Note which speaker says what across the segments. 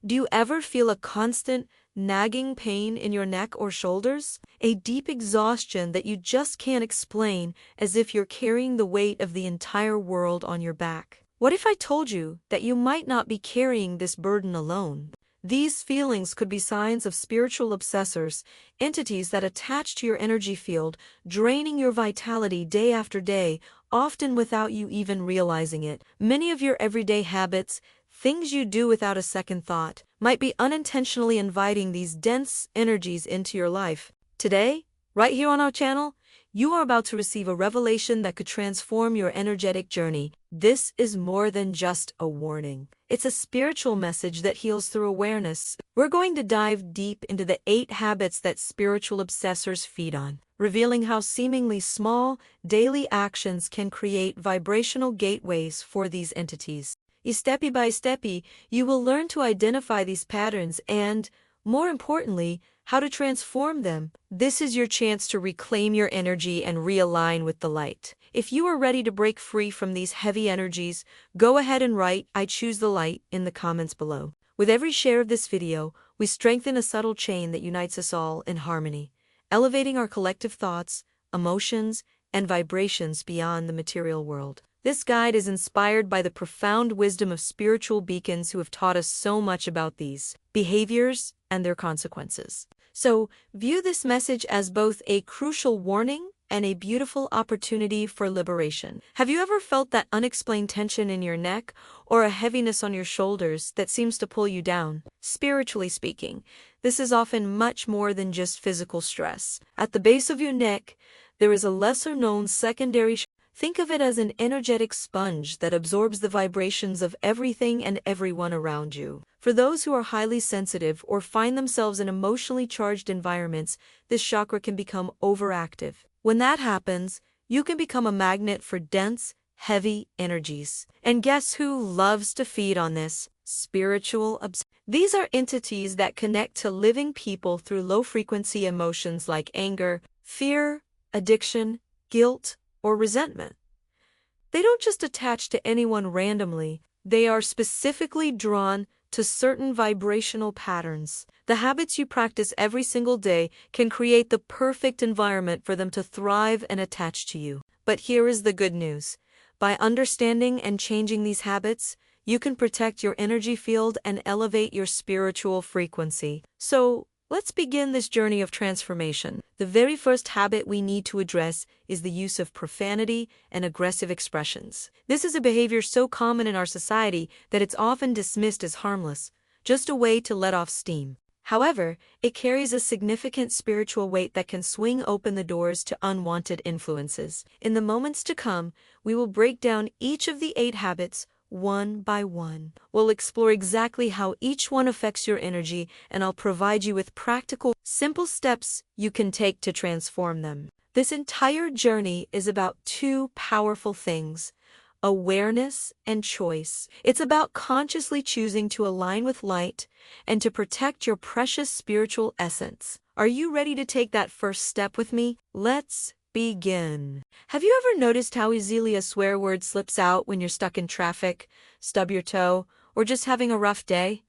Speaker 1: Do you ever feel a constant, nagging pain in your neck or shoulders? A deep exhaustion that you just can't explain, as if you're carrying the weight of the entire world on your back? What if I told you that you might not be carrying this burden alone? These feelings could be signs of spiritual obsessors, entities that attach to your energy field, draining your vitality day after day, often without you even realizing it. Many of your everyday habits, things you do without a second thought, might be unintentionally inviting these dense energies into your life. Today, right here on our channel, you are about to receive a revelation that could transform your energetic journey. This is more than just a warning. It's a spiritual message that heals through awareness. We're going to dive deep into the 8 habits that spiritual obsessors feed on, revealing how seemingly small, daily actions can create vibrational gateways for these entities. Step by step, you will learn to identify these patterns and, more importantly, how to transform them. This is your chance to reclaim your energy and realign with the light. If you are ready to break free from these heavy energies, go ahead and write "I choose the light" in the comments below. With every share of this video, we strengthen a subtle chain that unites us all in harmony, elevating our collective thoughts, emotions, and vibrations beyond the material world. This guide is inspired by the profound wisdom of spiritual beacons who have taught us so much about these behaviors and their consequences. So, view this message as both a crucial warning and a beautiful opportunity for liberation. Have you ever felt that unexplained tension in your neck or a heaviness on your shoulders that seems to pull you down? Spiritually speaking, this is often much more than just physical stress. At the base of your neck, there is a lesser-known secondary. Think of it as an energetic sponge that absorbs the vibrations of everything and everyone around you. For those who are highly sensitive or find themselves in emotionally charged environments, this chakra can become overactive. When that happens, you can become a magnet for dense, heavy energies. And guess who loves to feed on this? Spiritual obsessors. These are entities that connect to living people through low-frequency emotions like anger, fear, addiction, guilt, or resentment. They don't just attach to anyone randomly, they are specifically drawn to certain vibrational patterns. The habits you practice every single day can create the perfect environment for them to thrive and attach to you. But here is the good news. By understanding and changing these habits, you can protect your energy field and elevate your spiritual frequency. So, let's begin this journey of transformation. The very first habit we need to address is the use of profanity and aggressive expressions. This is a behavior so common in our society that it's often dismissed as harmless, just a way to let off steam. However, it carries a significant spiritual weight that can swing open the doors to unwanted influences. In the moments to come, we will break down each of the 8 habits one by one. We'll explore exactly how each one affects your energy, and I'll provide you with practical, simple steps you can take to transform them. This entire journey is about 2 powerful things: awareness and choice. It's about consciously choosing to align with light and to protect your precious spiritual essence. Are you ready to take that first step with me? Let's begin. Have you ever noticed how easily a swear word slips out when you're stuck in traffic, stub your toe, or just having a rough day?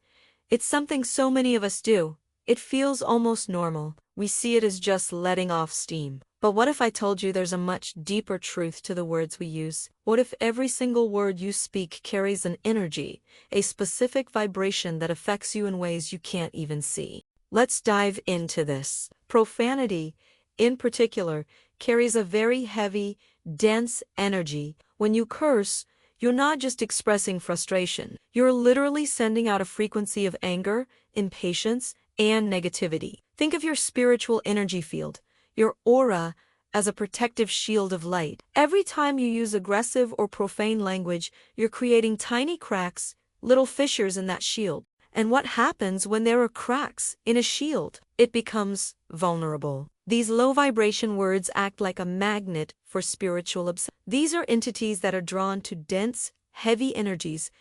Speaker 1: It's something so many of us do. It feels almost normal. We see it as just letting off steam. But what if I told you there's a much deeper truth to the words we use? What if every single word you speak carries an energy, a specific vibration that affects you in ways you can't even see? Let's dive into this. Profanity, in particular, carries a very heavy, dense energy. When you curse, you're not just expressing frustration. You're literally sending out a frequency of anger, impatience, and negativity. Think of your spiritual energy field, your aura, as a protective shield of light. Every time you use aggressive or profane language, you're creating tiny cracks, little fissures in that shield. And what happens when there are cracks in a shield? It becomes vulnerable. These low-vibration words act like a magnet for spiritual obsessors. These are entities that are drawn to dense, heavy energies.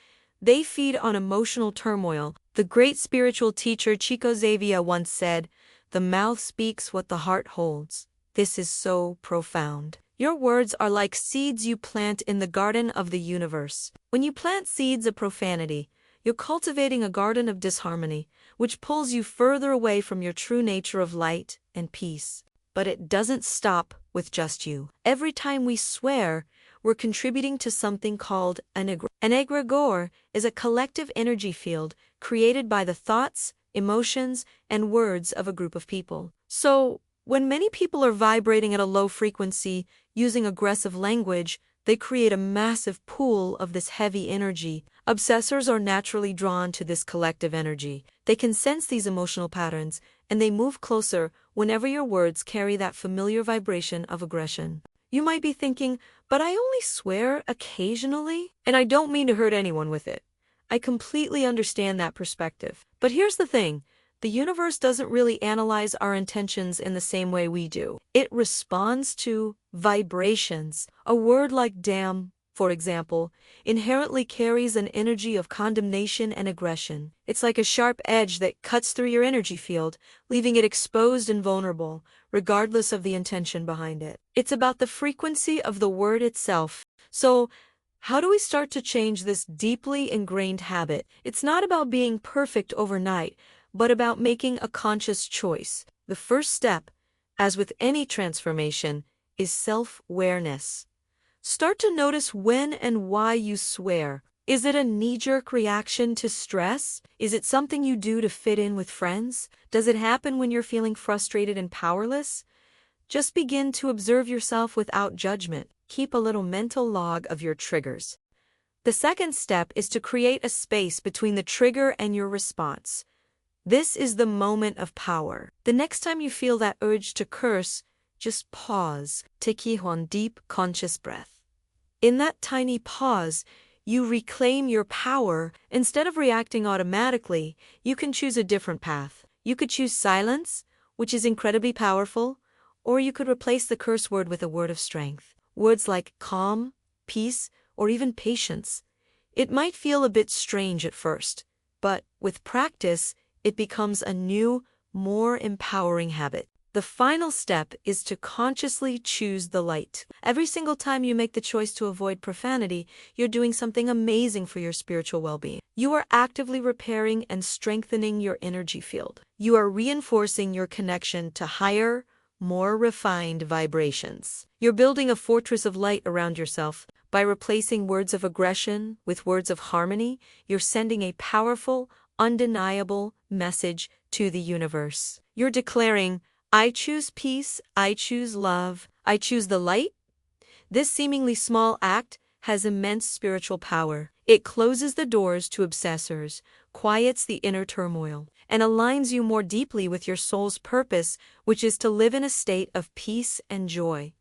Speaker 1: They feed on emotional turmoil. The great spiritual teacher Chico Xavier once said, "The mouth speaks what the heart holds." This is so profound. Your words are like seeds you plant in the garden of the universe. When you plant seeds of profanity, you're cultivating a garden of disharmony, which pulls you further away from your true nature of light and peace. But it doesn't stop with just you. Every time we swear, we're contributing to something called an egregore. An egregore is a collective energy field created by the thoughts, emotions, and words of a group of people. So, when many people are vibrating at a low frequency, using aggressive language, they create a massive pool of this heavy energy. Obsessors are naturally drawn to this collective energy. They can sense these emotional patterns, and they move closer whenever your words carry that familiar vibration of aggression. You might be thinking, but I only swear occasionally, and I don't mean to hurt anyone with it. I completely understand that perspective. But here's the thing. The universe doesn't really analyze our intentions in the same way we do. It responds to vibrations. A word like damn, for example, inherently carries an energy of condemnation and aggression. It's like a sharp edge that cuts through your energy field, leaving it exposed and vulnerable, regardless of the intention behind it. It's about the frequency of the word itself. So, how do we start to change this deeply ingrained habit? It's not about being perfect overnight, but about making a conscious choice. The first step, as with any transformation, is self-awareness. Start to notice when and why you swear. Is it a knee-jerk reaction to stress? Is it something you do to fit in with friends? Does it happen when you're feeling frustrated and powerless? Just begin to observe yourself without judgment. Keep a little mental log of your triggers. The second step is to create a space between the trigger and your response. This is the moment of power. The next time you feel that urge to curse, just pause. Take one deep, conscious breath. In that tiny pause, you reclaim your power. Instead of reacting automatically, you can choose a different path. You could choose silence, which is incredibly powerful, or you could replace the curse word with a word of strength. Words like calm, peace, or even patience. It might feel a bit strange at first, but with practice, it becomes a new, more empowering habit. The final step is to consciously choose the light. Every single time you make the choice to avoid profanity, you're doing something amazing for your spiritual well-being. You are actively repairing and strengthening your energy field. You are reinforcing your connection to higher, more refined vibrations. You're building a fortress of light around yourself. By replacing words of aggression with words of harmony, you're sending a powerful, undeniable message to the universe. You're declaring, I choose peace, I choose love, I choose the light. This seemingly small act has immense spiritual power. It closes the doors to obsessors, quiets the inner turmoil, and aligns you more deeply with your soul's purpose, which is to live in a state of peace and joy.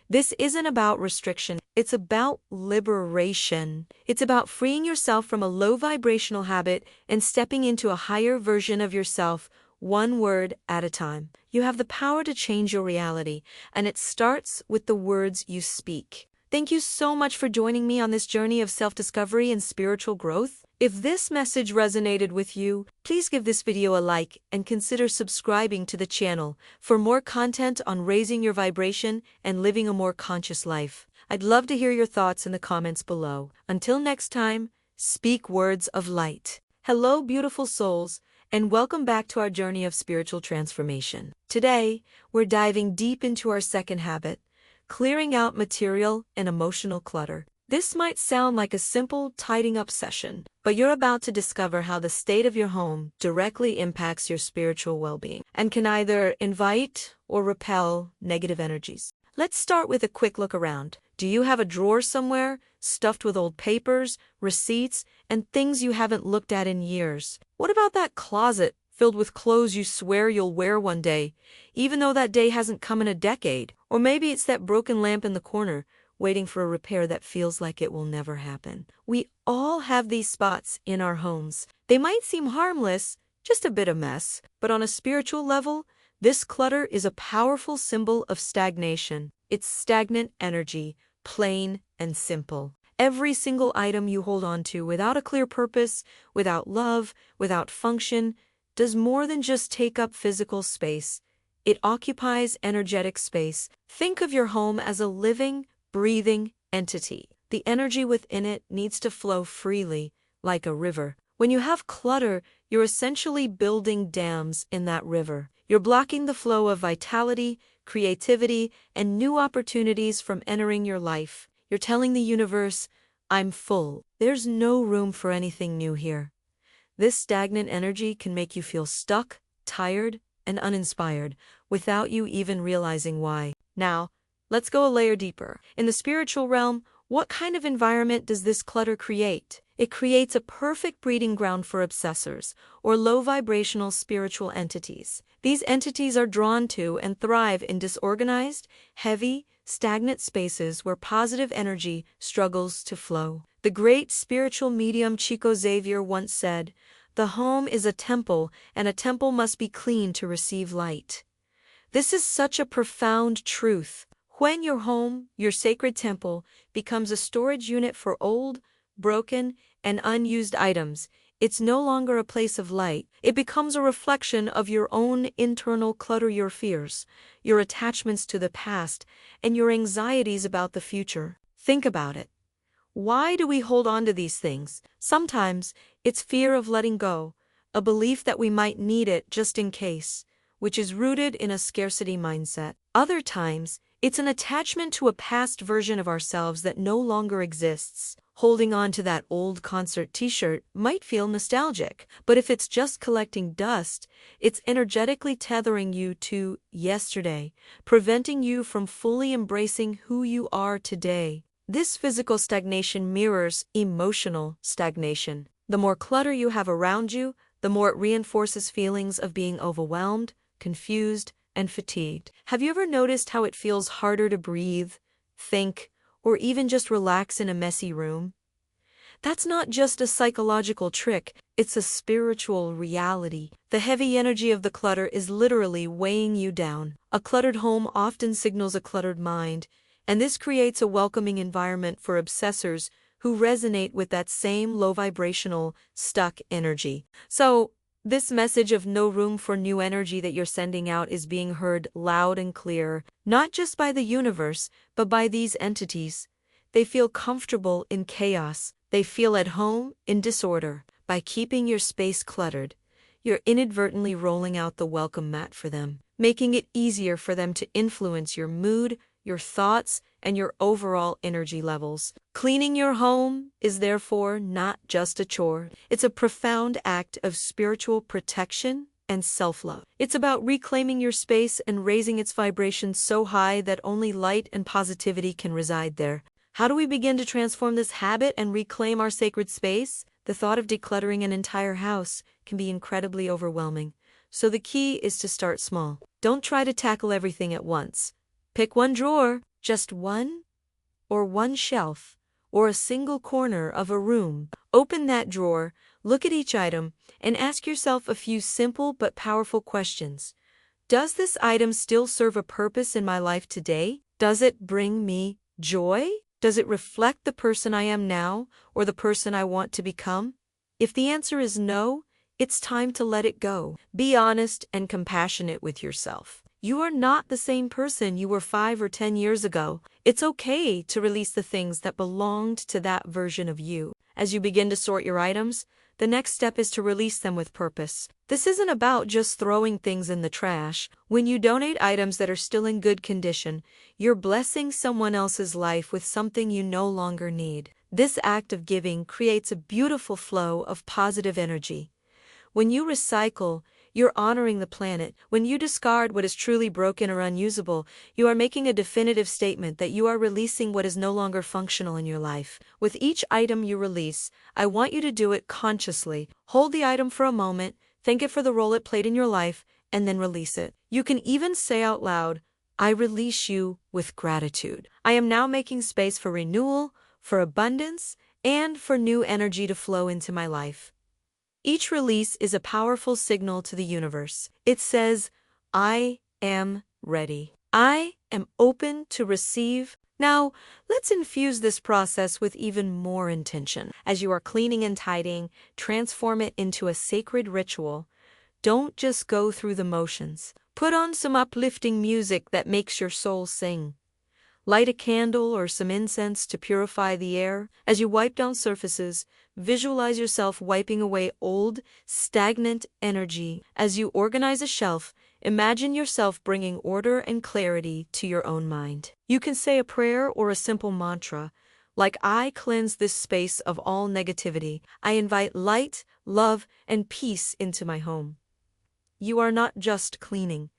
Speaker 1: This isn't about restriction, it's about liberation. It's about freeing yourself from a low vibrational habit and stepping into a higher version of yourself, one word at a time. You have the power to change your reality, and it starts with the words you speak. Thank you so much for joining me on this journey of self-discovery and spiritual growth. If this message resonated with you, please give this video a like and consider subscribing to the channel for more content on raising your vibration and living a more conscious life. I'd love to hear your thoughts in the comments below. Until next time, speak words of light. Hello, beautiful souls, and welcome back to our journey of spiritual transformation. Today, we're diving deep into our second habit, clearing out material and emotional clutter. This might sound like a simple tidying up session, but you're about to discover how the state of your home directly impacts your spiritual well-being and can either invite or repel negative energies. Let's start with a quick look around. Do you have a drawer somewhere stuffed with old papers, receipts, and things you haven't looked at in years? What about that closet filled with clothes you swear you'll wear one day, even though that day hasn't come in a decade? Or maybe it's that broken lamp in the corner, waiting for a repair that feels like it will never happen. We all have these spots in our homes. They might seem harmless, just a bit of mess, but on a spiritual level, this clutter is a powerful symbol of stagnation. It's stagnant energy, plain and simple. Every single item you hold on to without a clear purpose, without love, without function, does more than just take up physical space. It occupies energetic space. Think of your home as a living, breathing entity. The energy within it needs to flow freely, like a river. When you have clutter, you're essentially building dams in that river. You're blocking the flow of vitality, creativity, and new opportunities from entering your life. You're telling the universe, I'm full. There's no room for anything new here. This stagnant energy can make you feel stuck, tired, and uninspired, without you even realizing why. Now, let's go a layer deeper. In the spiritual realm, what kind of environment does this clutter create? It creates a perfect breeding ground for obsessors, or low-vibrational spiritual entities. These entities are drawn to and thrive in disorganized, heavy, stagnant spaces where positive energy struggles to flow. The great spiritual medium Chico Xavier once said, "The home is a temple, and a temple must be clean to receive light." This is such a profound truth. When your home, your sacred temple, becomes a storage unit for old, broken, and unused items, it's no longer a place of light. It becomes a reflection of your own internal clutter, your fears, your attachments to the past, and your anxieties about the future. Think about it. Why do we hold on to these things? Sometimes it's fear of letting go, a belief that we might need it just in case, which is rooted in a scarcity mindset. Other times, it's an attachment to a past version of ourselves that no longer exists. Holding on to that old concert t-shirt might feel nostalgic, but if it's just collecting dust, it's energetically tethering you to yesterday, preventing you from fully embracing who you are today. This physical stagnation mirrors emotional stagnation. The more clutter you have around you, the more it reinforces feelings of being overwhelmed, confused, and fatigued. Have you ever noticed how it feels harder to breathe, think, or even just relax in a messy room? That's not just a psychological trick, it's a spiritual reality. The heavy energy of the clutter is literally weighing you down. A cluttered home often signals a cluttered mind, and this creates a welcoming environment for obsessors who resonate with that same low-vibrational, stuck energy. So, this message of no room for new energy that you're sending out is being heard loud and clear, not just by the universe, but by these entities. They feel comfortable in chaos. They feel at home in disorder. By keeping your space cluttered, you're inadvertently rolling out the welcome mat for them, making it easier for them to influence your mood, your thoughts, and your overall energy levels. Cleaning your home is therefore not just a chore. It's a profound act of spiritual protection and self-love. It's about reclaiming your space and raising its vibrations so high that only light and positivity can reside there. How do we begin to transform this habit and reclaim our sacred space? The thought of decluttering an entire house can be incredibly overwhelming. So the key is to start small. Don't try to tackle everything at once. Pick one drawer, just one, or one shelf, or a single corner of a room. Open that drawer, look at each item, and ask yourself a few simple but powerful questions. Does this item still serve a purpose in my life today? Does it bring me joy? Does it reflect the person I am now, or the person I want to become? If the answer is no, it's time to let it go. Be honest and compassionate with yourself. You are not the same person you were 5 or 10 years ago. It's okay to release the things that belonged to that version of you. As you begin to sort your items, the next step is to release them with purpose. This isn't about just throwing things in the trash. When you donate items that are still in good condition, you're blessing someone else's life with something you no longer need. This act of giving creates a beautiful flow of positive energy. When you recycle, you're honoring the planet. When you discard what is truly broken or unusable, you are making a definitive statement that you are releasing what is no longer functional in your life. With each item you release, I want you to do it consciously. Hold the item for a moment, thank it for the role it played in your life, and then release it. You can even say out loud, I release you with gratitude. I am now making space for renewal, for abundance, and for new energy to flow into my life. Each release is a powerful signal to the universe. It says, I am ready. I am open to receive. Now, let's infuse this process with even more intention. As you are cleaning and tidying, transform it into a sacred ritual. Don't just go through the motions. Put on some uplifting music that makes your soul sing. Light a candle or some incense to purify the air. As you wipe down surfaces, visualize yourself wiping away old, stagnant energy. As you organize a shelf, imagine yourself bringing order and clarity to your own mind. You can say a prayer or a simple mantra, like I cleanse this space of all negativity. I invite light, love, and peace into my home. You are not just cleaning.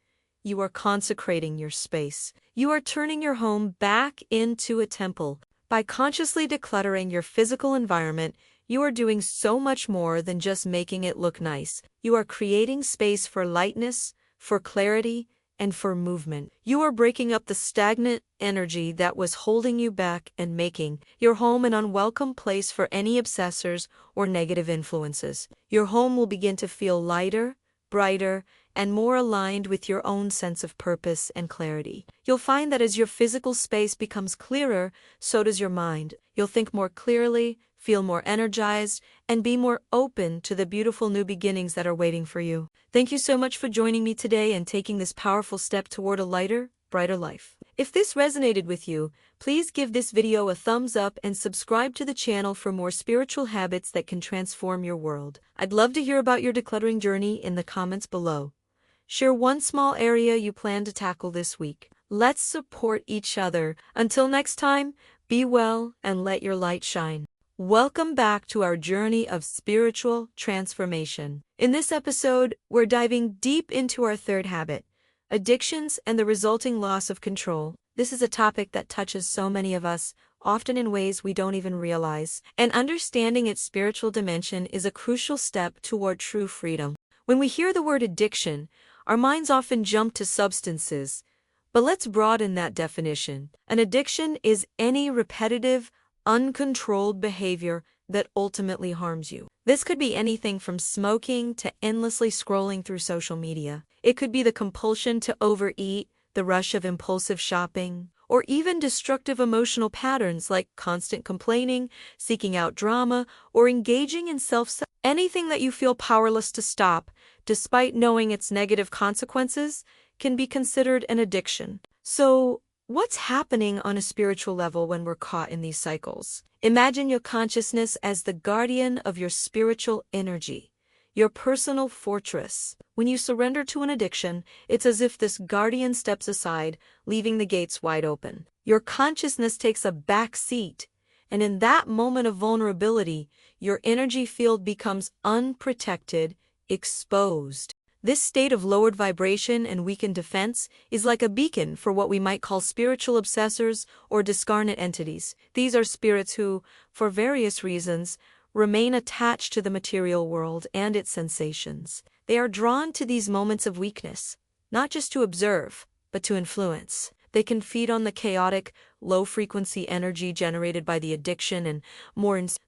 Speaker 1: You are consecrating your space. You are turning your home back into a temple. By consciously decluttering your physical environment, you are doing so much more than just making it look nice. You are creating space for lightness, for clarity, and for movement. You are breaking up the stagnant energy that was holding you back and making your home an unwelcome place for any obsessors or negative influences. Your home will begin to feel lighter, brighter, and more aligned with your own sense of purpose and clarity. You'll find that as your physical space becomes clearer, so does your mind. You'll think more clearly, feel more energized, and be more open to the beautiful new beginnings that are waiting for you. Thank you so much for joining me today and taking this powerful step toward a lighter, brighter life. If this resonated with you, please give this video a thumbs up and subscribe to the channel for more spiritual habits that can transform your world. I'd love to hear about your decluttering journey in the comments below. Share one small area you plan to tackle this week. Let's support each other. Until next time, be well and let your light shine. Welcome back to our journey of spiritual transformation. In this episode, we're diving deep into our third habit, addictions and the resulting loss of control. This is a topic that touches so many of us, often in ways we don't even realize, and understanding its spiritual dimension is a crucial step toward true freedom. When we hear the word addiction, our minds often jump to substances, but let's broaden that definition. An addiction is any repetitive, uncontrolled behavior that ultimately harms you. This could be anything from smoking to endlessly scrolling through social media. It could be the compulsion to overeat, the rush of impulsive shopping, or even destructive emotional patterns like constant complaining, seeking out drama, or engaging in self-sabotage. Anything that you feel powerless to stop, despite knowing its negative consequences, can be considered an addiction. So, what's happening on a spiritual level when we're caught in these cycles? Imagine your consciousness as the guardian of your spiritual energy, your personal fortress. When you surrender to an addiction, it's as if this guardian steps aside, leaving the gates wide open. Your consciousness takes a back seat, and in that moment of vulnerability, your energy field becomes unprotected, exposed. This state of lowered vibration and weakened defense is like a beacon for what we might call spiritual obsessors or discarnate entities. These are spirits who, for various reasons, remain attached to the material world and its sensations. They are drawn to these moments of weakness, not just to observe, but to influence. They can feed on the chaotic, low-frequency energy generated by the addiction and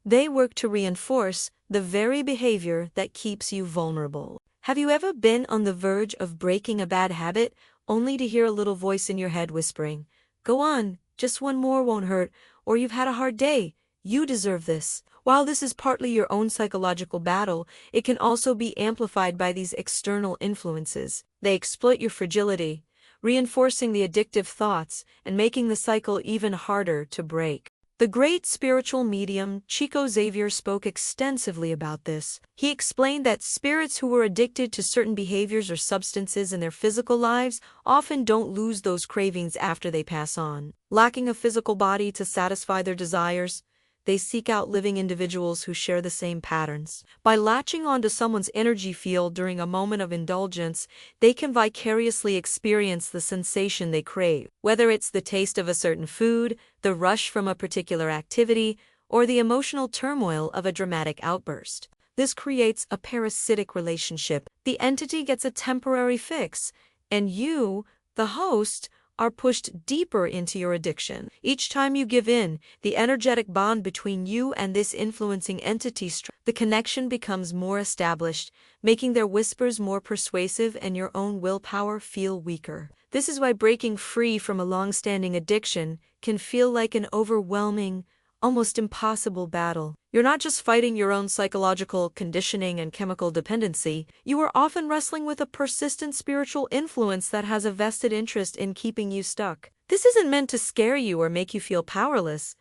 Speaker 1: they work to reinforce the very behavior that keeps you vulnerable. Have you ever been on the verge of breaking a bad habit, only to hear a little voice in your head whispering, "Go on, just one more won't hurt," or "You've had a hard day, you deserve this"? While this is partly your own psychological battle, it can also be amplified by these external influences. They exploit your fragility, reinforcing the addictive thoughts and making the cycle even harder to break. The great spiritual medium Chico Xavier spoke extensively about this. He explained that spirits who were addicted to certain behaviors or substances in their physical lives often don't lose those cravings after they pass on. Lacking a physical body to satisfy their desires, they seek out living individuals who share the same patterns. By latching onto someone's energy field during a moment of indulgence, they can vicariously experience the sensation they crave. Whether it's the taste of a certain food, the rush from a particular activity, or the emotional turmoil of a dramatic outburst. This creates a parasitic relationship. The entity gets a temporary fix, and you, the host, are pushed deeper into your addiction. Each time you give in, the energetic bond between you and this influencing entity, the connection becomes more established, making their whispers more persuasive and your own willpower feel weaker. This is why breaking free from a long-standing addiction can feel like an overwhelming, almost impossible battle. You're not just fighting your own psychological conditioning and chemical dependency, you are often wrestling with a persistent spiritual influence that has a vested interest in keeping you stuck. This isn't meant to scare you or make you feel powerless.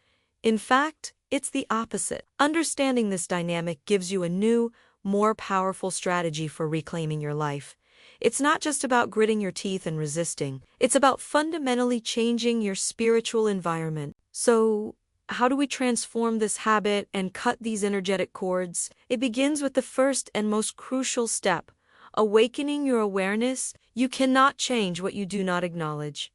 Speaker 1: In fact, it's the opposite. Understanding this dynamic gives you a new, more powerful strategy for reclaiming your life. It's not just about gritting your teeth and resisting. It's about fundamentally changing your spiritual environment. So, how do we transform this habit and cut these energetic cords? It begins with the first and most crucial step, awakening your awareness. You cannot change what you do not acknowledge.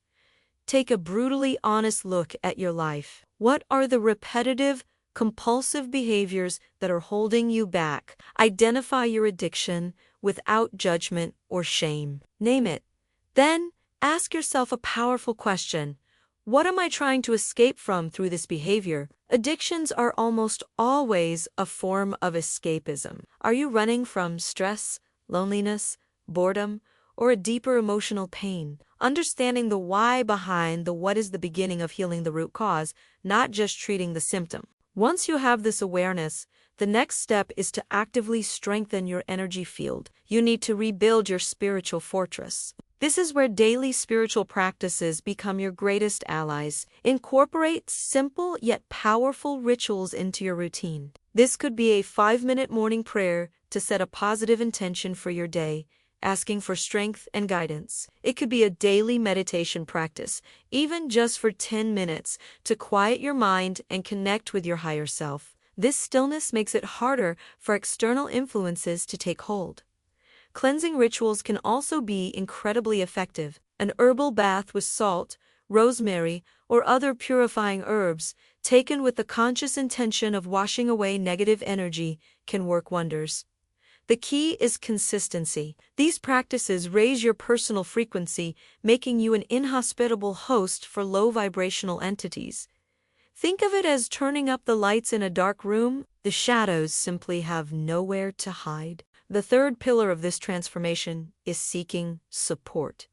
Speaker 1: Take a brutally honest look at your life. What are the repetitive, compulsive behaviors that are holding you back? Identify your addiction without judgment or shame. Name it. Then, ask yourself a powerful question. What am I trying to escape from through this behavior? Addictions are almost always a form of escapism. Are you running from stress, loneliness, boredom, or a deeper emotional pain? Understanding the why behind the what is the beginning of healing the root cause, not just treating the symptom. Once you have this awareness, the next step is to actively strengthen your energy field. You need to rebuild your spiritual fortress. This is where daily spiritual practices become your greatest allies. Incorporate simple yet powerful rituals into your routine. This could be a 5-minute morning prayer to set a positive intention for your day, asking for strength and guidance. It could be a daily meditation practice, even just for 10 minutes, to quiet your mind and connect with your higher self. This stillness makes it harder for external influences to take hold. Cleansing rituals can also be incredibly effective. An herbal bath with salt, rosemary, or other purifying herbs, taken with the conscious intention of washing away negative energy, can work wonders. The key is consistency. These practices raise your personal frequency, making you an inhospitable host for low vibrational entities. Think of it as turning up the lights in a dark room. The shadows simply have nowhere to hide. The third pillar of this transformation is seeking support.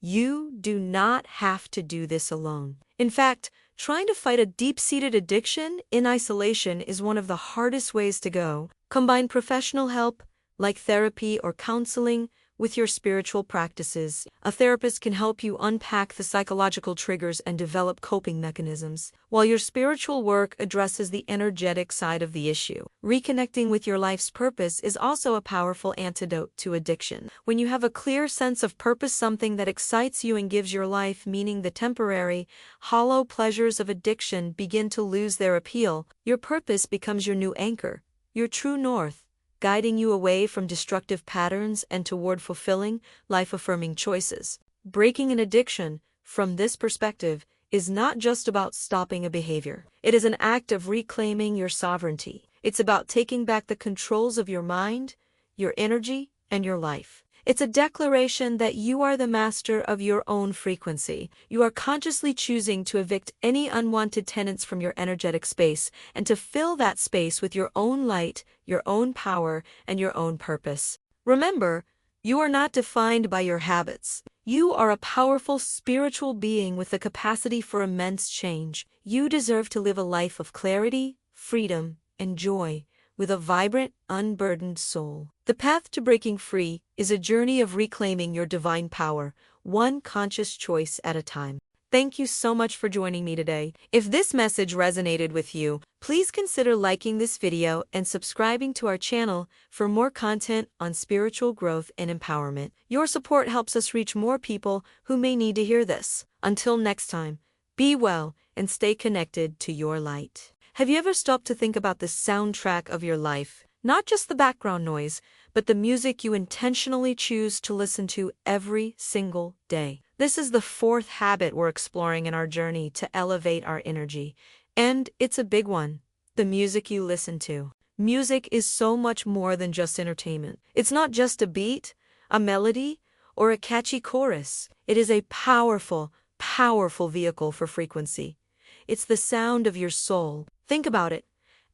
Speaker 1: You do not have to do this alone. In fact, trying to fight a deep-seated addiction in isolation is one of the hardest ways to go. Combine professional help, like therapy or counseling, with your spiritual practices. A therapist can help you unpack the psychological triggers and develop coping mechanisms, while your spiritual work addresses the energetic side of the issue. Reconnecting with your life's purpose is also a powerful antidote to addiction. When you have a clear sense of purpose, something that excites you and gives your life meaning, the temporary, hollow pleasures of addiction begin to lose their appeal. Your purpose becomes your new anchor, your true north, guiding you away from destructive patterns and toward fulfilling, life-affirming choices. Breaking an addiction, from this perspective, is not just about stopping a behavior. It is an act of reclaiming your sovereignty. It's about taking back the controls of your mind, your energy, and your life. It's a declaration that you are the master of your own frequency. You are consciously choosing to evict any unwanted tenants from your energetic space and to fill that space with your own light, your own power, and your own purpose. Remember, you are not defined by your habits. You are a powerful spiritual being with the capacity for immense change. You deserve to live a life of clarity, freedom, and joy, with a vibrant, unburdened soul. The path to breaking free is a journey of reclaiming your divine power, one conscious choice at a time. Thank you so much for joining me today. If this message resonated with you, please consider liking this video and subscribing to our channel for more content on spiritual growth and empowerment. Your support helps us reach more people who may need to hear this. Until next time, be well and stay connected to your light. Have you ever stopped to think about the soundtrack of your life? Not just the background noise, but the music you intentionally choose to listen to every single day. This is the fourth habit we're exploring in our journey to elevate our energy, and it's a big one: the music you listen to. Music is so much more than just entertainment. It's not just a beat, a melody, or a catchy chorus. It is a powerful, powerful vehicle for frequency. It's the sound of your soul. Think about it.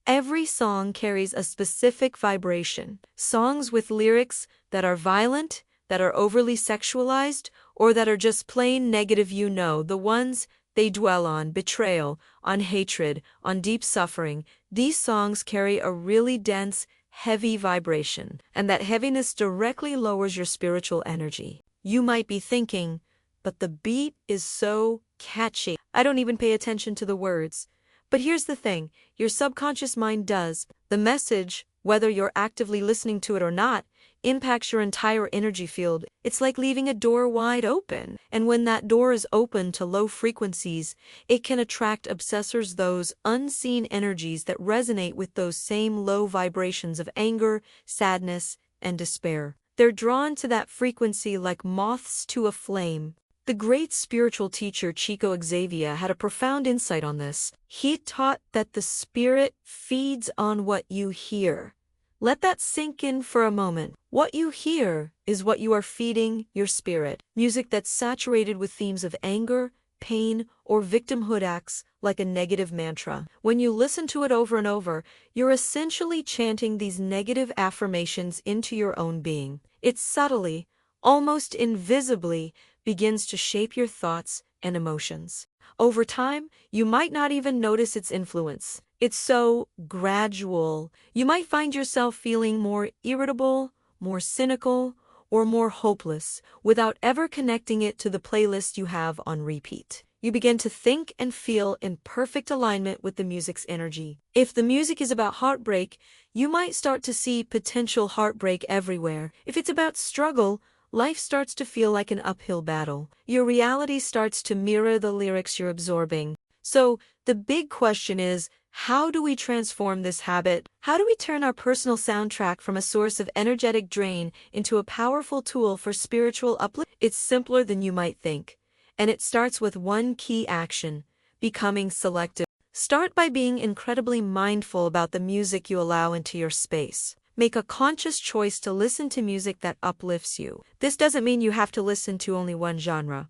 Speaker 1: Every song carries a specific vibration. Songs with lyrics that are violent, that are overly sexualized, or that are just plain negative, the ones they dwell on betrayal, on hatred, on deep suffering. These songs carry a really dense, heavy vibration, and that heaviness directly lowers your spiritual energy. You might be thinking, but the beat is so catchy. I don't even pay attention to the words. But here's the thing, your subconscious mind does. The message, whether you're actively listening to it or not, impacts your entire energy field. It's like leaving a door wide open. And when that door is open to low frequencies, it can attract obsessors, those unseen energies that resonate with those same low vibrations of anger, sadness, and despair. They're drawn to that frequency like moths to a flame. The great spiritual teacher Chico Xavier had a profound insight on this. He taught that the spirit feeds on what you hear. Let that sink in for a moment. What you hear is what you are feeding your spirit. Music that's saturated with themes of anger, pain, or victimhood acts like a negative mantra. When you listen to it over and over, you're essentially chanting these negative affirmations into your own being. It subtly, almost invisibly, begins to shape your thoughts and emotions. Over time, you might not even notice its influence. It's so gradual. You might find yourself feeling more irritable, more cynical, or more hopeless without ever connecting it to the playlist you have on repeat. You begin to think and feel in perfect alignment with the music's energy. If the music is about heartbreak, you might start to see potential heartbreak everywhere. If it's about struggle, life starts to feel like an uphill battle. Your reality starts to mirror the lyrics you're absorbing. So, the big question is, how do we transform this habit? How do we turn our personal soundtrack from a source of energetic drain into a powerful tool for spiritual uplift? It's simpler than you might think. And it starts with one key action: becoming selective. Start by being incredibly mindful about the music you allow into your space. Make a conscious choice to listen to music that uplifts you. This doesn't mean you have to listen to only one genre.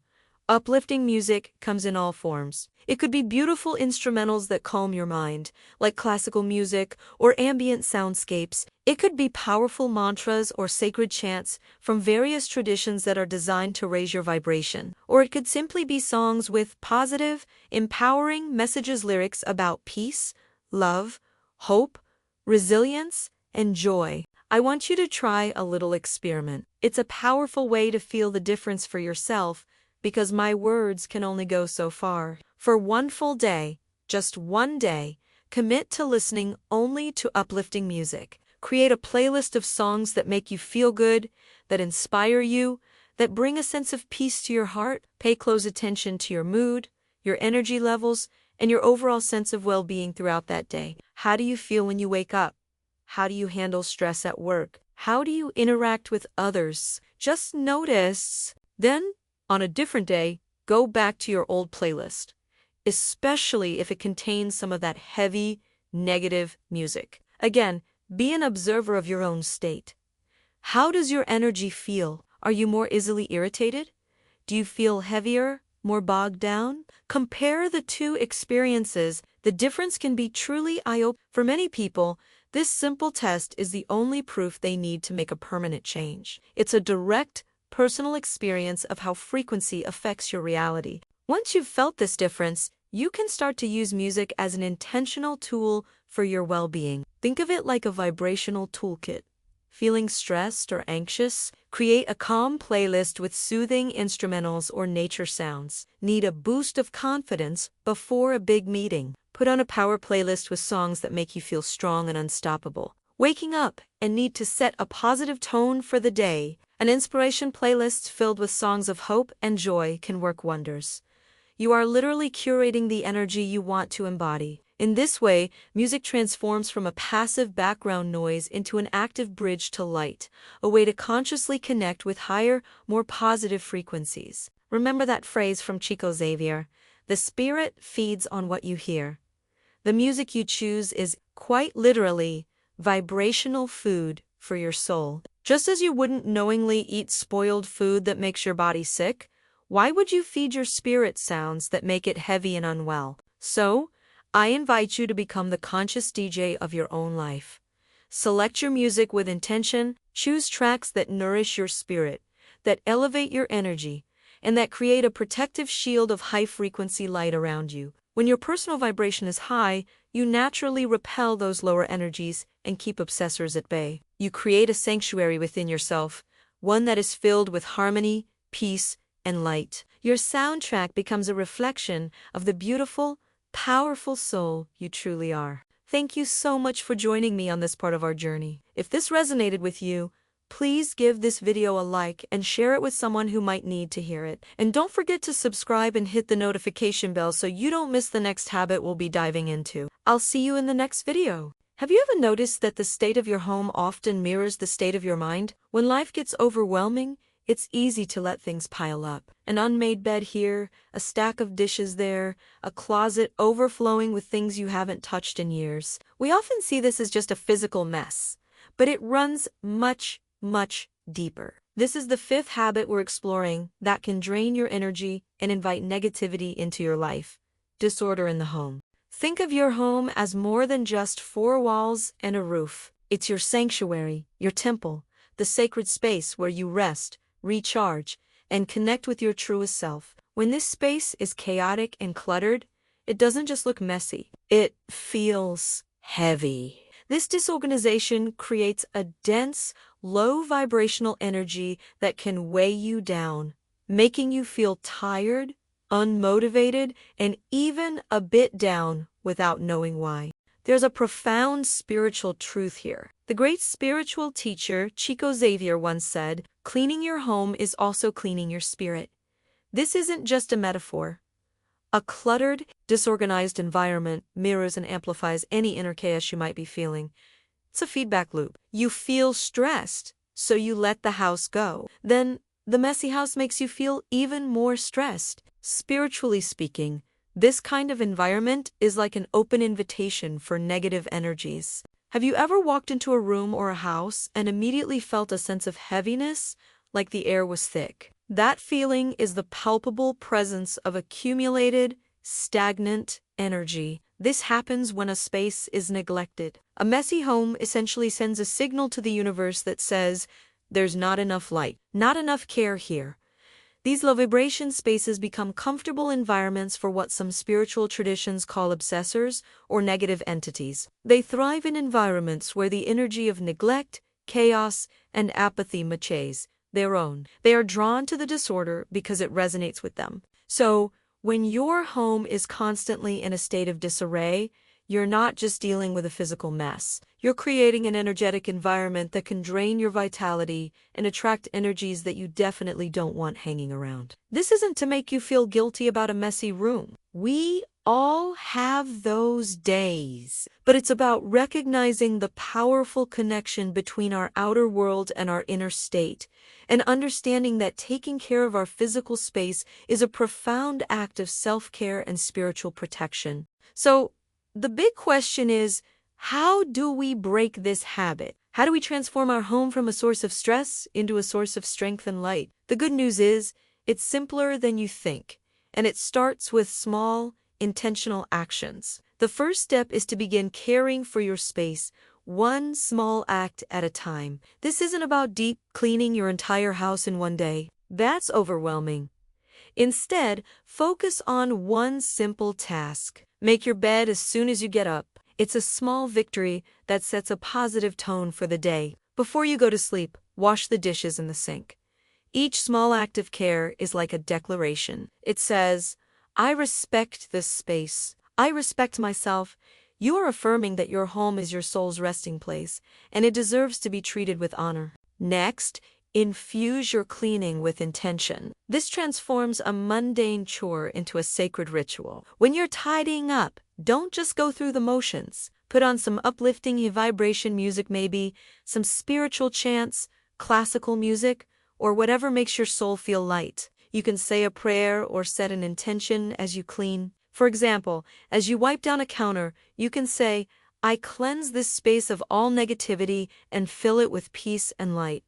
Speaker 1: Uplifting music comes in all forms. It could be beautiful instrumentals that calm your mind, like classical music or ambient soundscapes. It could be powerful mantras or sacred chants from various traditions that are designed to raise your vibration. Or it could simply be songs with positive, empowering messages, lyrics about peace, love, hope, resilience, and joy. I want you to try a little experiment. It's a powerful way to feel the difference for yourself, because my words can only go so far. For one full day, just one day, commit to listening only to uplifting music. Create a playlist of songs that make you feel good, that inspire you, that bring a sense of peace to your heart. Pay close attention to your mood, your energy levels, and your overall sense of well-being throughout that day. How do you feel when you wake up? How do you handle stress at work? How do you interact with others? Just notice. Then, on a different day, go back to your old playlist, especially if it contains some of that heavy, negative music. Again, be an observer of your own state. How does your energy feel? Are you more easily irritated? Do you feel heavier, more bogged down? Compare the two experiences. The difference can be truly eye-opening. For many people, this simple test is the only proof they need to make a permanent change. It's a direct, personal experience of how frequency affects your reality. Once you've felt this difference, you can start to use music as an intentional tool for your well-being. Think of it like a vibrational toolkit. Feeling stressed or anxious? Create a calm playlist with soothing instrumentals or nature sounds. Need a boost of confidence before a big meeting? Put on a power playlist with songs that make you feel strong and unstoppable. Waking up and need to set a positive tone for the day? An inspiration playlist filled with songs of hope and joy can work wonders. You are literally curating the energy you want to embody. In this way, music transforms from a passive background noise into an active bridge to light, a way to consciously connect with higher, more positive frequencies. Remember that phrase from Chico Xavier: the spirit feeds on what you hear. The music you choose is, quite literally, vibrational food for your soul. Just as you wouldn't knowingly eat spoiled food that makes your body sick, why would you feed your spirit sounds that make it heavy and unwell? So, I invite you to become the conscious DJ of your own life. Select your music with intention, choose tracks that nourish your spirit, that elevate your energy, and that create a protective shield of high-frequency light around you. When your personal vibration is high, you naturally repel those lower energies and keep obsessors at bay. You create a sanctuary within yourself, one that is filled with harmony, peace, and light. Your soundtrack becomes a reflection of the beautiful, powerful soul you truly are. Thank you so much for joining me on this part of our journey. If this resonated with you, please give this video a like and share it with someone who might need to hear it. And don't forget to subscribe and hit the notification bell so you don't miss the next habit we'll be diving into. I'll see you in the next video. Have you ever noticed that the state of your home often mirrors the state of your mind? When life gets overwhelming, it's easy to let things pile up. An unmade bed here, a stack of dishes there, a closet overflowing with things you haven't touched in years. We often see this as just a physical mess, but it runs much deeper. This is the fifth habit we're exploring that can drain your energy and invite negativity into your life: disorder in the home. Think of your home as more than just four walls and a roof. It's your sanctuary, your temple, the sacred space where you rest, recharge, and connect with your truest self. When this space is chaotic and cluttered, it doesn't just look messy, it feels heavy. This disorganization creates a dense, low vibrational energy that can weigh you down, making you feel tired, unmotivated, and even a bit down without knowing why. There's a profound spiritual truth here. The great spiritual teacher Chico Xavier once said, "Cleaning your home is also cleaning your spirit." This isn't just a metaphor. A cluttered, disorganized environment mirrors and amplifies any inner chaos you might be feeling. It's a feedback loop. You feel stressed, so you let the house go. Then, the messy house makes you feel even more stressed. Spiritually speaking, this kind of environment is like an open invitation for negative energies. Have you ever walked into a room or a house and immediately felt a sense of heaviness, like the air was thick? That feeling is the palpable presence of accumulated, stagnant energy. This happens when a space is neglected. A messy home essentially sends a signal to the universe that says, "There's not enough light, not enough care here." These low-vibration spaces become comfortable environments for what some spiritual traditions call obsessors, or negative entities. They thrive in environments where the energy of neglect, chaos, and apathy matches their own. They are drawn to the disorder because it resonates with them. So, when your home is constantly in a state of disarray, you're not just dealing with a physical mess. You're creating an energetic environment that can drain your vitality and attract energies that you definitely don't want hanging around. This isn't to make you feel guilty about a messy room. We all have those days. But it's about recognizing the powerful connection between our outer world and our inner state, and understanding that taking care of our physical space is a profound act of self-care and spiritual protection. So, the big question is, how do we break this habit? How do we transform our home from a source of stress into a source of strength and light? The good news is, it's simpler than you think, and it starts with small, intentional actions. The first step is to begin caring for your space, one small act at a time. This isn't about deep cleaning your entire house in one day. That's overwhelming. Instead, focus on one simple task. Make your bed as soon as you get up. It's a small victory that sets a positive tone for the day. Before you go to sleep, wash the dishes in the sink. Each small act of care is like a declaration. It says, "I respect this space. I respect myself." You are affirming that your home is your soul's resting place, and it deserves to be treated with honor. Next, infuse your cleaning with intention. This transforms a mundane chore into a sacred ritual. When you're tidying up, don't just go through the motions. Put on some uplifting vibration music, maybe some spiritual chants, classical music, or whatever makes your soul feel light. You can say a prayer or set an intention as you clean. For example, as you wipe down a counter, you can say, "I cleanse this space of all negativity and fill it with peace and light."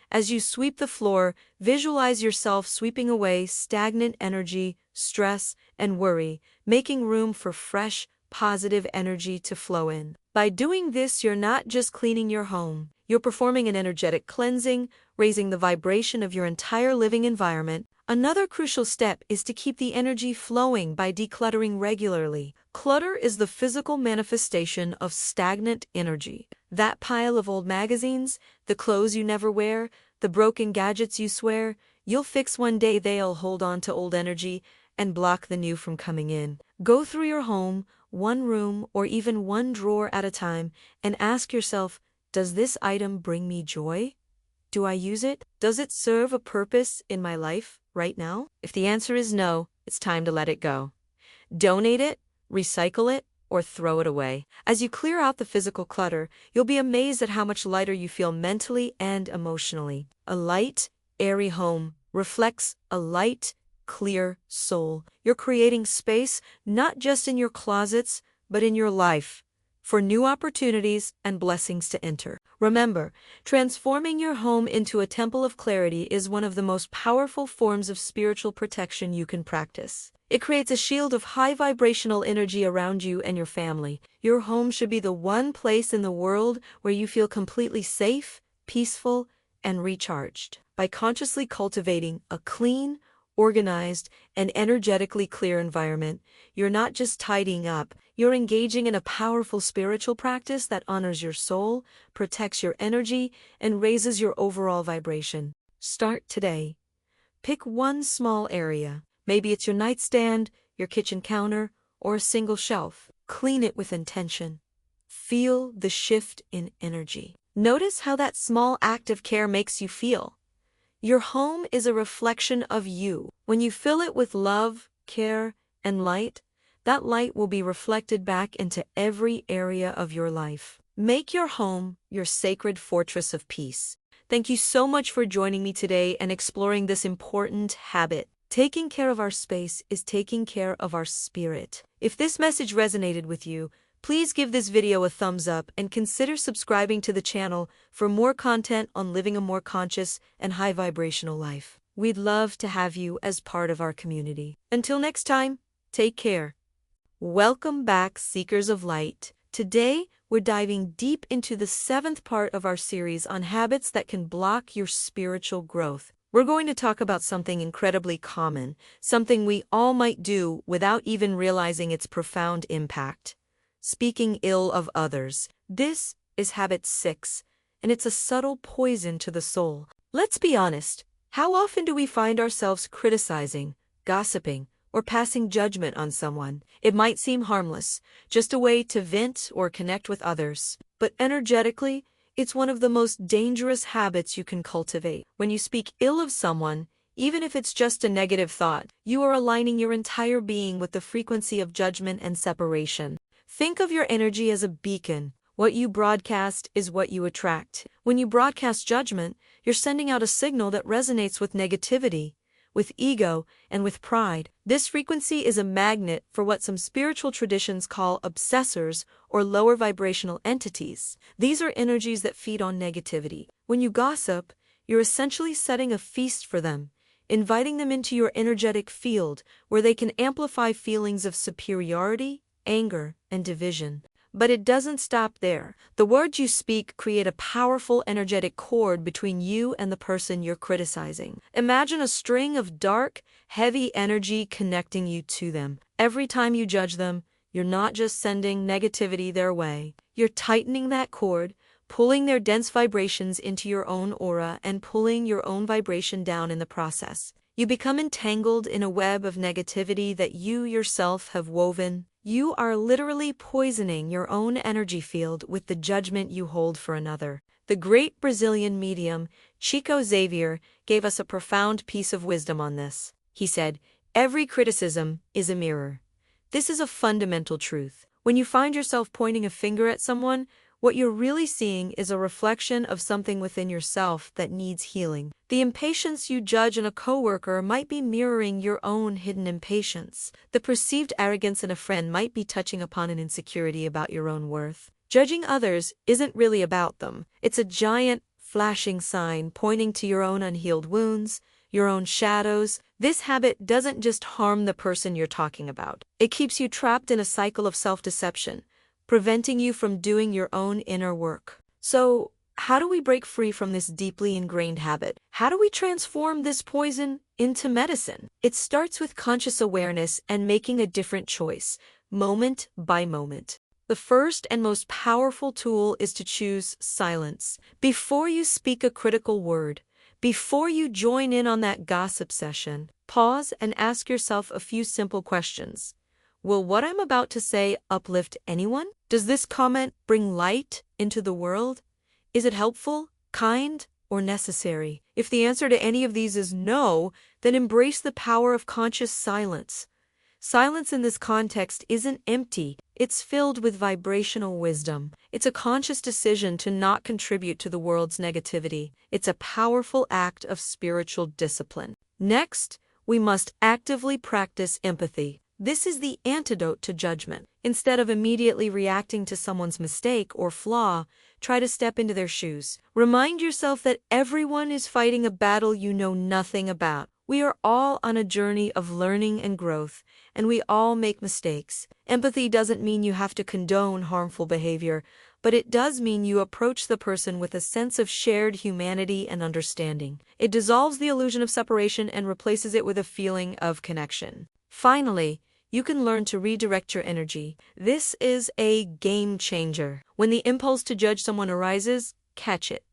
Speaker 1: As you sweep the floor, visualize yourself sweeping away stagnant energy, stress, and worry, making room for fresh, positive energy to flow in. By doing this, you're not just cleaning your home, you're performing an energetic cleansing, raising the vibration of your entire living environment. Another crucial step is to keep the energy flowing by decluttering regularly. Clutter is the physical manifestation of stagnant energy. That pile of old magazines, the clothes you never wear, the broken gadgets you swear you'll fix one day, they'll hold on to old energy and block the new from coming in. Go through your home, one room or even one drawer at a time, and ask yourself, does this item bring me joy? Do I use it? Does it serve a purpose in my life right now? If the answer is no, it's time to let it go. Donate it, recycle it, or throw it away. As you clear out the physical clutter, you'll be amazed at how much lighter you feel mentally and emotionally. A light, airy home reflects a light, clear soul. You're creating space not just in your closets, but in your life, for new opportunities and blessings to enter. Remember, transforming your home into a temple of clarity is one of the most powerful forms of spiritual protection you can practice. It creates a shield of high vibrational energy around you and your family. Your home should be the one place in the world where you feel completely safe, peaceful, and recharged. By consciously cultivating a clean, organized, and energetically clear environment, you're not just tidying up, you're engaging in a powerful spiritual practice that honors your soul, protects your energy, and raises your overall vibration. Start today. Pick one small area. Maybe it's your nightstand, your kitchen counter, or a single shelf. Clean it with intention. Feel the shift in energy. Notice how that small act of care makes you feel. Your home is a reflection of you. When you fill it with love, care, and light, that light will be reflected back into every area of your life. Make your home your sacred fortress of peace. Thank you so much for joining me today and exploring this important habit. Taking care of our space is taking care of our spirit. If this message resonated with you, please give this video a thumbs up and consider subscribing to the channel for more content on living a more conscious and high vibrational life. We'd love to have you as part of our community. Until next time, take care. Welcome back, Seekers of Light. Today, we're diving deep into the 7th part of our series on habits that can block your spiritual growth. We're going to talk about something incredibly common, something we all might do without even realizing its profound impact. Speaking ill of others. This is habit 6, and it's a subtle poison to the soul. Let's be honest, how often do we find ourselves criticizing, gossiping, or passing judgment on someone? It might seem harmless, just a way to vent or connect with others, but energetically, it's one of the most dangerous habits you can cultivate. When you speak ill of someone, even if it's just a negative thought, you are aligning your entire being with the frequency of judgment and separation. Think of your energy as a beacon. What you broadcast is what you attract. When you broadcast judgment, you're sending out a signal that resonates with negativity, with ego, and with pride. This frequency is a magnet for what some spiritual traditions call obsessors, or lower vibrational entities. These are energies that feed on negativity. When you gossip, you're essentially setting a feast for them, inviting them into your energetic field where they can amplify feelings of superiority, anger, and division. But it doesn't stop there. The words you speak create a powerful energetic cord between you and the person you're criticizing. Imagine a string of dark, heavy energy connecting you to them. Every time you judge them, you're not just sending negativity their way. You're tightening that cord, pulling their dense vibrations into your own aura and pulling your own vibration down in the process. You become entangled in a web of negativity that you yourself have woven. You are literally poisoning your own energy field with the judgment you hold for another. The great Brazilian medium, Chico Xavier, gave us a profound piece of wisdom on this. He said, "Every criticism is a mirror." This is a fundamental truth. When you find yourself pointing a finger at someone, what you're really seeing is a reflection of something within yourself that needs healing. The impatience you judge in a coworker might be mirroring your own hidden impatience. The perceived arrogance in a friend might be touching upon an insecurity about your own worth. Judging others isn't really about them. It's a giant, flashing sign pointing to your own unhealed wounds, your own shadows. This habit doesn't just harm the person you're talking about. It keeps you trapped in a cycle of self-deception, preventing you from doing your own inner work. So, how do we break free from this deeply ingrained habit? How do we transform this poison into medicine? It starts with conscious awareness and making a different choice, moment by moment. The first and most powerful tool is to choose silence. Before you speak a critical word, Before you join in on that gossip session, pause and ask yourself a few simple questions. Will what I'm about to say uplift anyone? Does this comment bring light into the world? Is it helpful, kind, or necessary? If the answer to any of these is no, then embrace the power of conscious silence. Silence in this context isn't empty, it's filled with vibrational wisdom. It's a conscious decision to not contribute to the world's negativity. It's a powerful act of spiritual discipline. Next, we must actively practice empathy. This is the antidote to judgment. Instead of immediately reacting to someone's mistake or flaw, try to step into their shoes. Remind yourself that everyone is fighting a battle you know nothing about. We are all on a journey of learning and growth, and we all make mistakes. Empathy doesn't mean you have to condone harmful behavior, but it does mean you approach the person with a sense of shared humanity and understanding. It dissolves the illusion of separation and replaces it with a feeling of connection. Finally, you can learn to redirect your energy. This is a game changer. When the impulse to judge someone arises, catch it.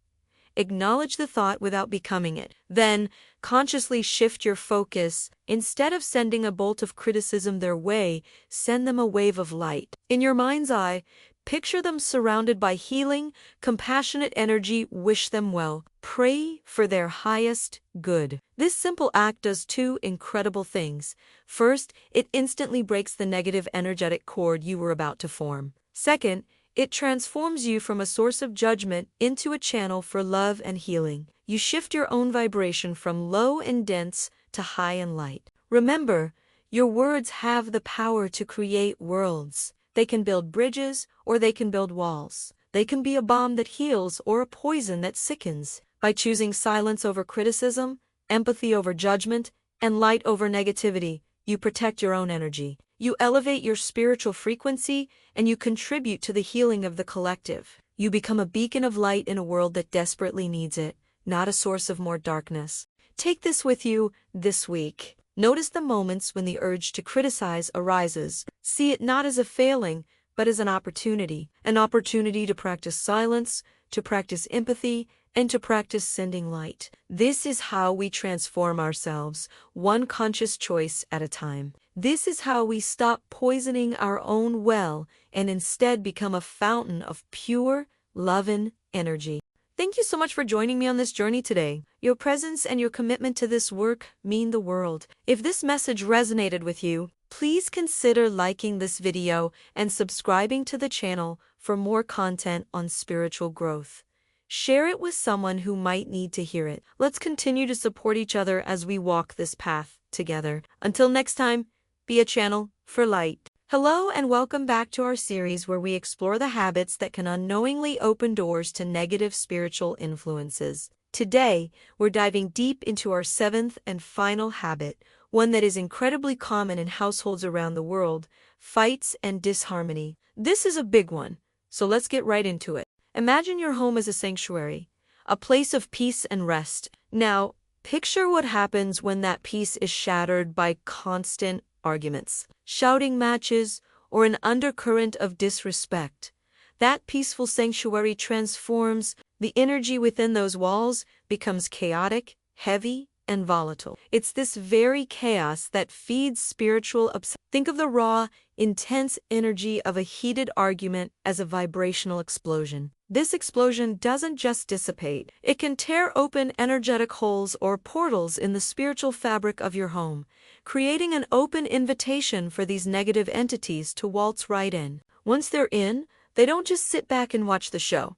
Speaker 1: Acknowledge the thought without becoming it. Then, consciously shift your focus. Instead of sending a bolt of criticism their way, send them a wave of light. In your mind's eye, picture them surrounded by healing, compassionate energy. Wish them well. Pray for their highest good. This simple act does two incredible things. First, it instantly breaks the negative energetic cord you were about to form. Second, it transforms you from a source of judgment into a channel for love and healing. You shift your own vibration from low and dense to high and light. Remember, your words have the power to create worlds. They can build bridges or they can build walls. They can be a balm that heals or a poison that sickens. By choosing silence over criticism, empathy over judgment, and light over negativity, you protect your own energy. You elevate your spiritual frequency, and you contribute to the healing of the collective. You become a beacon of light in a world that desperately needs it, not a source of more darkness. Take this with you this week. Notice the moments when the urge to criticize arises. See it not as a failing, but as an opportunity to practice silence, to practice empathy, and to practice sending light. This is how we transform ourselves, one conscious choice at a time. This is how we stop poisoning our own well and instead become a fountain of pure, loving energy. Thank you so much for joining me on this journey today. Your presence and your commitment to this work mean the world. If this message resonated with you, please consider liking this video and subscribing to the channel for more content on spiritual growth. Share it with someone who might need to hear it. Let's continue to support each other as we walk this path together. Until next time, be a channel for light. Hello and welcome back to our series where we explore the habits that can unknowingly open doors to negative spiritual influences. Today, we're diving deep into our seventh and final habit, one that is incredibly common in households around the world: fights and disharmony. This is a big one, so let's get right into it. Imagine your home as a sanctuary, a place of peace and rest. Now, picture what happens when that peace is shattered by constant arguments, shouting matches, or an undercurrent of disrespect. That peaceful sanctuary transforms. The energy within those walls becomes chaotic, heavy, and volatile. It's this very chaos that feeds spiritual obsession. Think of the raw, intense energy of a heated argument as a vibrational explosion. This explosion doesn't just dissipate. It can tear open energetic holes or portals in the spiritual fabric of your home, creating an open invitation for these negative entities to waltz right in. Once they're in, they don't just sit back and watch the show.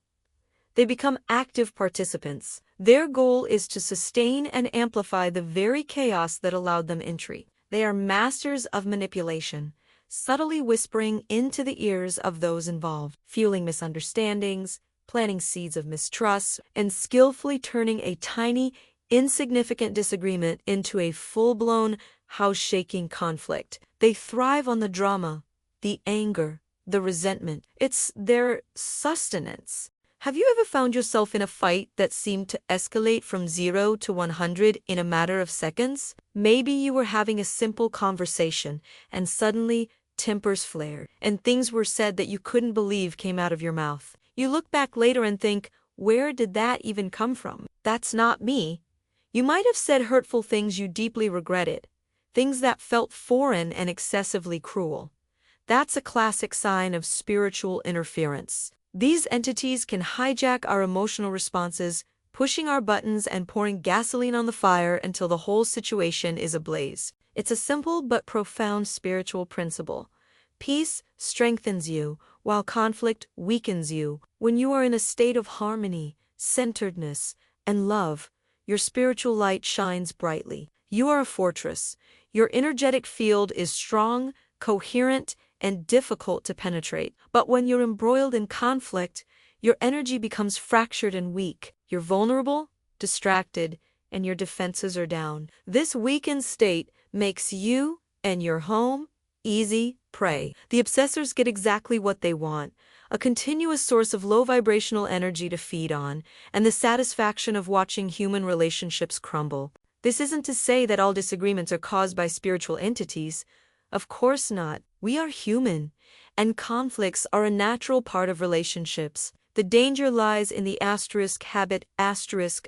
Speaker 1: They become active participants. Their goal is to sustain and amplify the very chaos that allowed them entry. They are masters of manipulation, subtly whispering into the ears of those involved, fueling misunderstandings, planting seeds of mistrust, and skillfully turning a tiny, insignificant disagreement into a full-blown, house-shaking conflict. They thrive on the drama, the anger, the resentment. It's their sustenance. Have you ever found yourself in a fight that seemed to escalate from 0 to 100 in a matter of seconds? Maybe you were having a simple conversation and suddenly tempers flared, and things were said that you couldn't believe came out of your mouth. You look back later and think, where did that even come from? That's not me. You might have said hurtful things you deeply regretted, things that felt foreign and excessively cruel. That's a classic sign of spiritual interference. These entities can hijack our emotional responses, pushing our buttons and pouring gasoline on the fire until the whole situation is ablaze. It's a simple but profound spiritual principle. Peace strengthens you, while conflict weakens you. When you are in a state of harmony, centeredness, and love, your spiritual light shines brightly. You are a fortress. Your energetic field is strong, coherent, and difficult to penetrate. But when you're embroiled in conflict, your energy becomes fractured and weak. You're vulnerable, distracted, and your defenses are down. This weakened state makes you and your home easy prey. The obsessors get exactly what they want: a continuous source of low vibrational energy to feed on, and the satisfaction of watching human relationships crumble. This isn't to say that all disagreements are caused by spiritual entities. Of course not. We are human, and conflicts are a natural part of relationships. The danger lies in the habit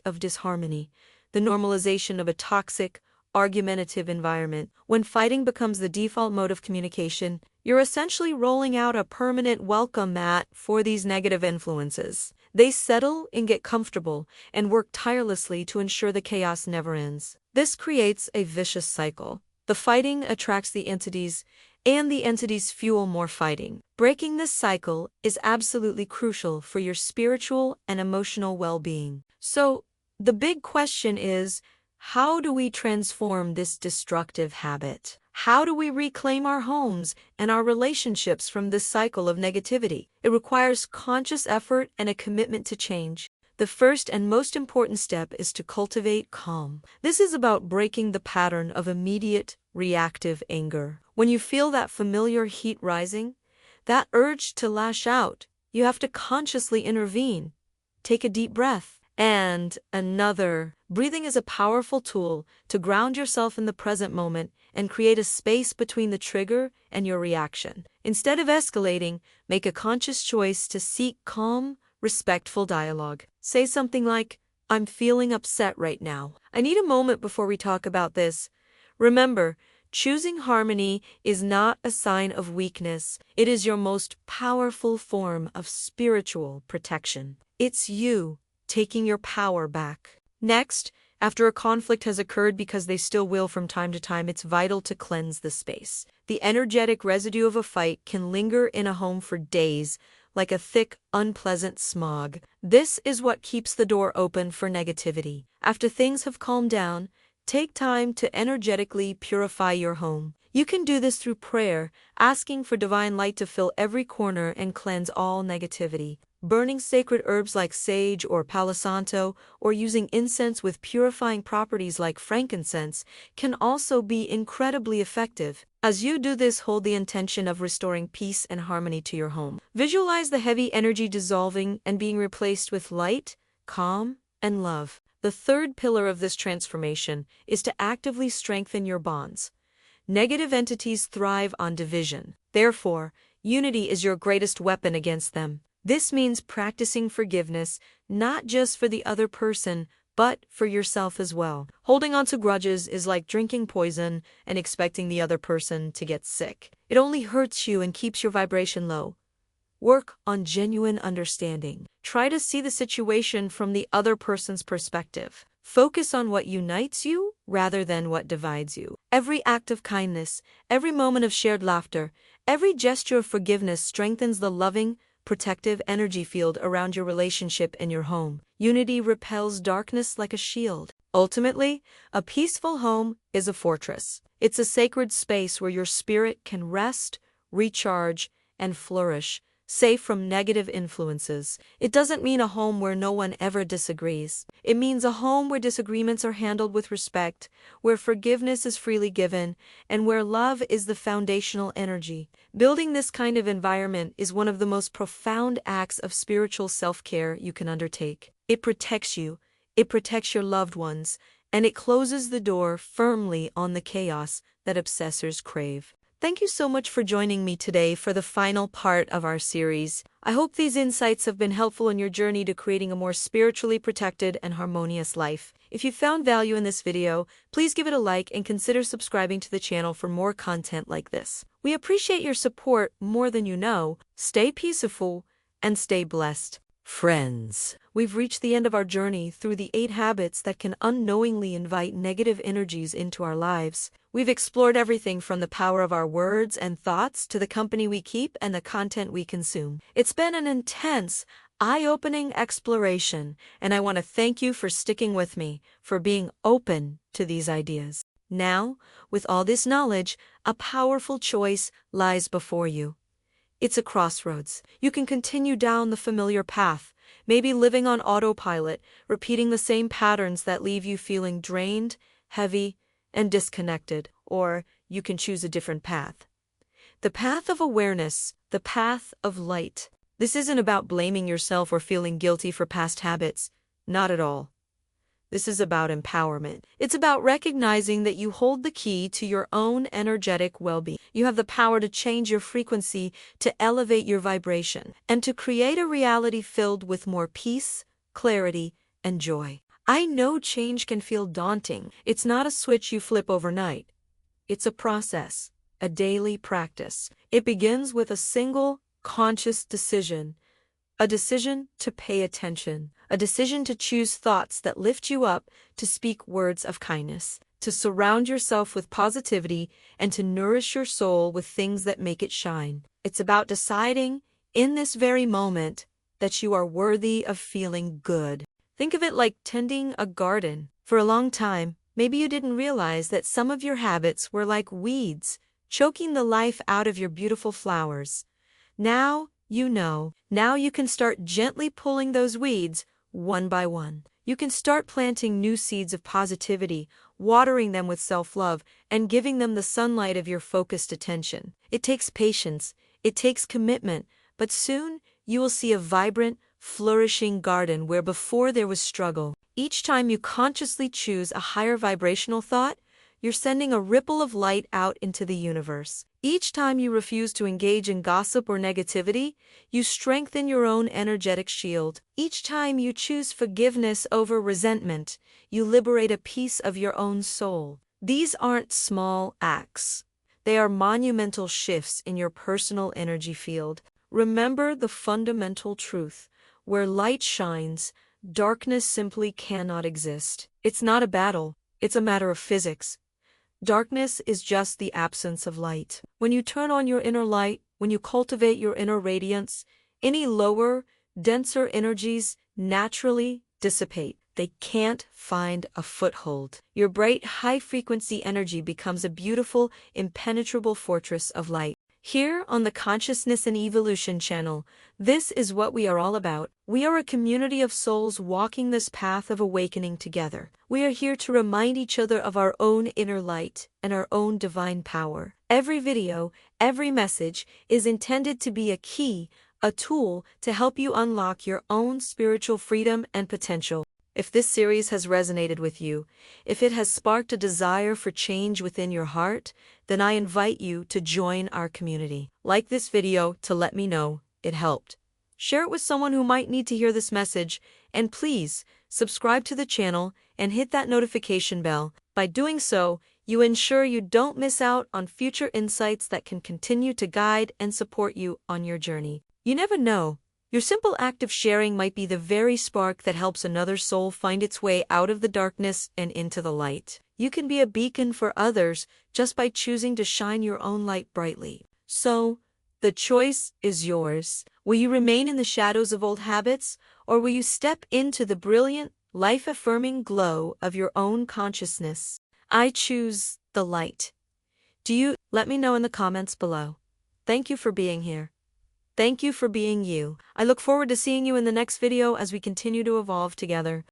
Speaker 1: of disharmony, the normalization of a toxic, argumentative environment. When fighting becomes the default mode of communication, you're essentially rolling out a permanent welcome mat for these negative influences. They settle and get comfortable and work tirelessly to ensure the chaos never ends. This creates a vicious cycle. The fighting attracts the entities, and the entities fuel more fighting. Breaking this cycle is absolutely crucial for your spiritual and emotional well-being. So, the big question is, how do we transform this destructive habit? How do we reclaim our homes and our relationships from this cycle of negativity? It requires conscious effort and a commitment to change. The first and most important step is to cultivate calm. This is about breaking the pattern of immediate, reactive anger. When you feel that familiar heat rising, that urge to lash out, you have to consciously intervene. Take a deep breath. And another. Breathing is a powerful tool to ground yourself in the present moment and create a space between the trigger and your reaction. Instead of escalating, make a conscious choice to seek calm, respectful dialogue. Say something like, "I'm feeling upset right now. I need a moment before we talk about this." Remember, choosing harmony is not a sign of weakness. It is your most powerful form of spiritual protection. It's you taking your power back. Next, after a conflict has occurred, because they still will from time to time, it's vital to cleanse the space. The energetic residue of a fight can linger in a home for days, like a thick, unpleasant smog. This is what keeps the door open for negativity. After things have calmed down, take time to energetically purify your home. You can do this through prayer, asking for divine light to fill every corner and cleanse all negativity. Burning sacred herbs like sage or palo santo, or using incense with purifying properties like frankincense, can also be incredibly effective. As you do this, hold the intention of restoring peace and harmony to your home. Visualize the heavy energy dissolving and being replaced with light, calm, and love. The third pillar of this transformation is to actively strengthen your bonds. Negative entities thrive on division. Therefore, unity is your greatest weapon against them. This means practicing forgiveness, not just for the other person, but for yourself as well. Holding on to grudges is like drinking poison and expecting the other person to get sick. It only hurts you and keeps your vibration low. Work on genuine understanding. Try to see the situation from the other person's perspective. Focus on what unites you rather than what divides you. Every act of kindness, every moment of shared laughter, every gesture of forgiveness strengthens the loving, protective energy field around your relationship and your home. Unity repels darkness like a shield. Ultimately, a peaceful home is a fortress. It's a sacred space where your spirit can rest, recharge, and flourish, safe from negative influences. It doesn't mean a home where no one ever disagrees. It means a home where disagreements are handled with respect, where forgiveness is freely given, and where love is the foundational energy. Building this kind of environment is one of the most profound acts of spiritual self-care you can undertake. It protects you, it protects your loved ones, and it closes the door firmly on the chaos that obsessors crave. Thank you so much for joining me today for the final part of our series. I hope these insights have been helpful in your journey to creating a more spiritually protected and harmonious life. If you found value in this video, please give it a like and consider subscribing to the channel for more content like this. We appreciate your support more than you know. Stay peaceful and stay blessed. Friends, we've reached the end of our journey through the 8 habits that can unknowingly invite negative energies into our lives. We've explored everything from the power of our words and thoughts to the company we keep and the content we consume. It's been an intense, eye-opening exploration, and I want to thank you for sticking with me, for being open to these ideas. Now, with all this knowledge, a powerful choice lies before you. It's a crossroads. You can continue down the familiar path, maybe living on autopilot, repeating the same patterns that leave you feeling drained, heavy, and disconnected. Or you can choose a different path. The path of awareness, the path of light. This isn't about blaming yourself or feeling guilty for past habits. Not at all. This is about empowerment. It's about recognizing that you hold the key to your own energetic well-being. You have the power to change your frequency, to elevate your vibration, and to create a reality filled with more peace, clarity, and joy. I know change can feel daunting. It's not a switch you flip overnight. It's a process, a daily practice. It begins with a single, conscious decision. A decision to pay attention, a decision to choose thoughts that lift you up, to speak words of kindness, to surround yourself with positivity, and to nourish your soul with things that make it shine. It's about deciding, in this very moment, that you are worthy of feeling good. Think of it like tending a garden. For a long time, maybe you didn't realize that some of your habits were like weeds, choking the life out of your beautiful flowers. Now, you know. Now you can start gently pulling those weeds, one by one. You can start planting new seeds of positivity, watering them with self-love, and giving them the sunlight of your focused attention. It takes patience, it takes commitment, but soon you will see a vibrant, flourishing garden where before there was struggle. Each time you consciously choose a higher vibrational thought, you're sending a ripple of light out into the universe. Each time you refuse to engage in gossip or negativity, you strengthen your own energetic shield. Each time you choose forgiveness over resentment, you liberate a piece of your own soul. These aren't small acts. They are monumental shifts in your personal energy field. Remember the fundamental truth: where light shines, darkness simply cannot exist. It's not a battle, it's a matter of physics. Darkness is just the absence of light. When you turn on your inner light, when you cultivate your inner radiance, any lower, denser energies naturally dissipate. They can't find a foothold. Your bright, high-frequency energy becomes a beautiful, impenetrable fortress of light. Here on the Consciousness and Evolution channel, this is what we are all about. We are a community of souls walking this path of awakening together. We are here to remind each other of our own inner light and our own divine power. Every video, every message is intended to be a key, a tool to help you unlock your own spiritual freedom and potential. If this series has resonated with you, if it has sparked a desire for change within your heart, then I invite you to join our community. Like this video to let me know it helped. Share it with someone who might need to hear this message, and please subscribe to the channel and hit that notification bell. By doing so, you ensure you don't miss out on future insights that can continue to guide and support you on your journey. You never know. Your simple act of sharing might be the very spark that helps another soul find its way out of the darkness and into the light. You can be a beacon for others just by choosing to shine your own light brightly. So, the choice is yours. Will you remain in the shadows of old habits, or will you step into the brilliant, life-affirming glow of your own consciousness? I choose the light. Do you? Let me know in the comments below. Thank you for being here. Thank you for being you. I look forward to seeing you in the next video as we continue to evolve together.